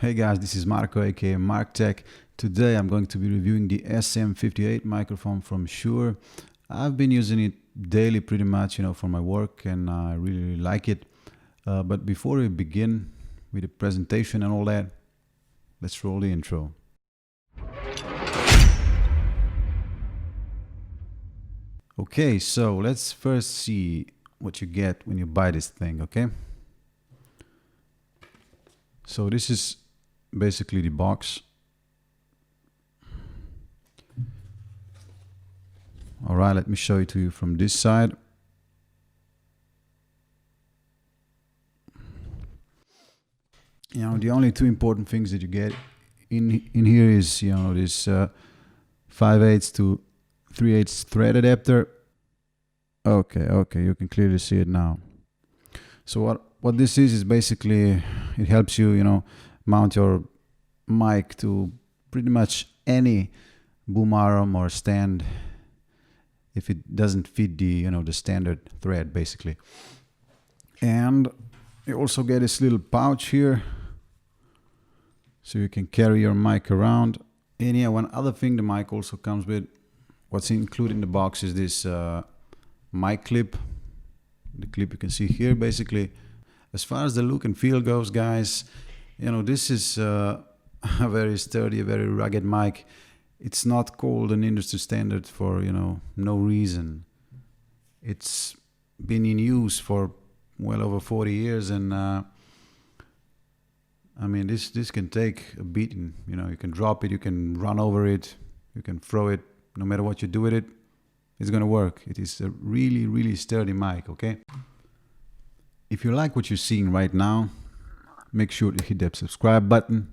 Hey guys, this is Marco aka Mark Tech. Today I'm going to be reviewing the SM58 microphone from Shure. I've been using it daily pretty much, for my work, and I really like it. But before we begin with the presentation and all that, let's roll the intro. Okay, so let's first see what you get when you buy this thing, okay? So this is basically the box. All right, let me show it to you from this side. The only two important things that you get in here is, this 5/8 to 3/8 thread adapter. Okay, you can clearly see it now. So what this is basically, it helps you, mount your mic to pretty much any boom arm or stand if it doesn't fit the the standard thread basically. And you also get this little pouch here so you can carry your mic around. And yeah, one other thing the mic also comes with, what's included in the box is this mic clip. The clip you can see here basically. As far as the look and feel goes, guys, this is a very sturdy, very rugged mic. It's not called an industry standard for, no reason. It's been in use for well over 40 years, and I mean, this can take a beating. You can drop it, you can run over it, you can throw it. No matter what you do with it, it's gonna work. It is a really, really sturdy mic, okay? If you like what you're seeing right now, make sure to hit that subscribe button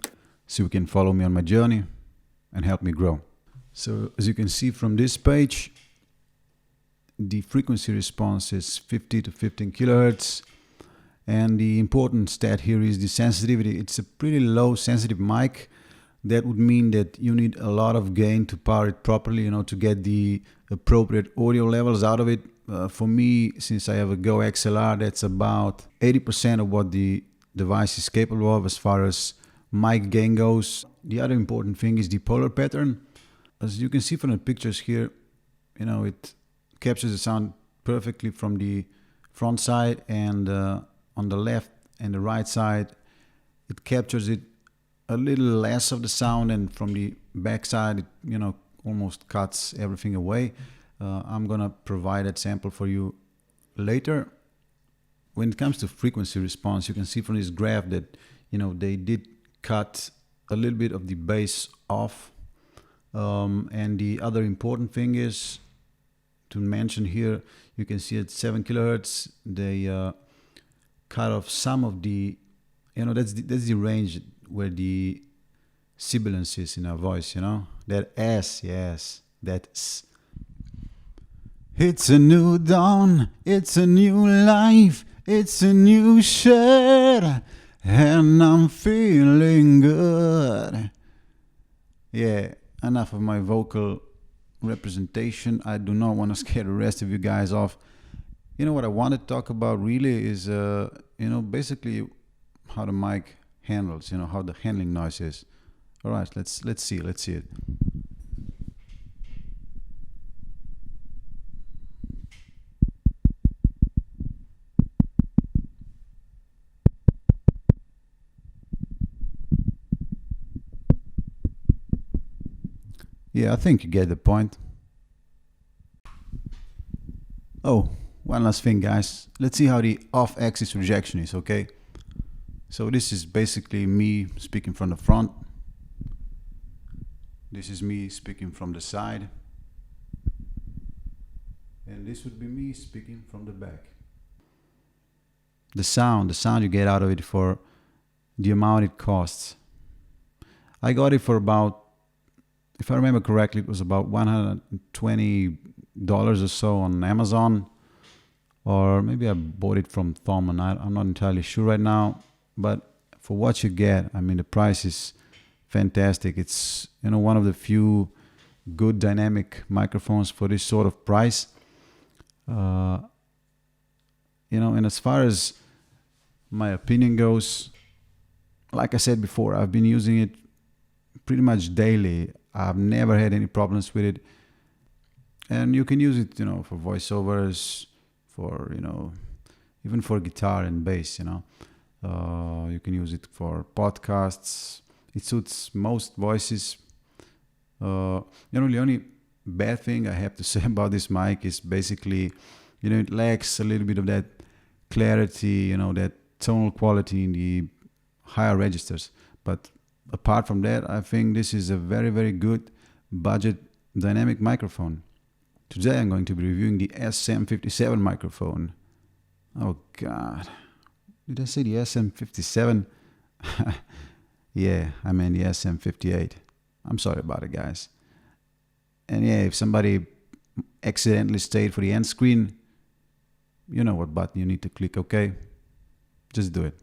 so you can follow me on my journey and help me grow. So as you can see from this page, the frequency response is 50 to 15 kilohertz. And the important stat here is the sensitivity. It's a pretty low sensitive mic. That would mean that you need a lot of gain to power it properly, to get the appropriate audio levels out of it. For me, since I have a Go XLR, that's about 80% of what the device is capable of as far as mic gain goes. The other important thing is the polar pattern. As you can see from the pictures here, it captures the sound perfectly from the front side, and on the left and the right side, it captures it a little less of the sound, and from the back side, it almost cuts everything away. I'm gonna provide that sample for you later. When it comes to frequency response, you can see from this graph that they did cut a little bit of the bass off, and the other important thing is to mention here, you can see at 7 kilohertz they cut off some of the, that's the range where the sibilance is in our voice, that S, yes, that S. It's a new dawn, it's a new life, it's a new shirt, and I'm feeling good. Yeah, enough of my vocal representation. I do not want to scare the rest of you guys off. What I want to talk about really is, basically how the mic handles, how the handling noise is. All right, let's see it. Yeah, I think you get the point. Oh, one last thing, guys. Let's see how the off-axis rejection is, okay? So this is basically me speaking from the front. This is me speaking from the side. And this would be me speaking from the back. The sound you get out of it for the amount it costs. I got it for about, if I remember correctly, it was about $120 or so on Amazon, or maybe I bought it from Thom, and I'm not entirely sure right now. But for what you get, I mean, the price is fantastic. It's one of the few good dynamic microphones for this sort of price. And as far as my opinion goes, like I said before, I've been using it pretty much daily. I've never had any problems with it. And you can use it, for voiceovers, for, even for guitar and bass, you can use it for podcasts. It suits most voices. The only bad thing I have to say about this mic is basically, it lacks a little bit of that clarity, that tonal quality in the higher registers. But apart from that, I think this is a very, very good budget dynamic microphone. Today I'm going to be reviewing the SM57 microphone. Oh God, did I say the SM57? Yeah, I meant the SM58. I'm sorry about it, guys. And yeah, if somebody accidentally stayed for the end screen, you know what button you need to click, okay? Just do it.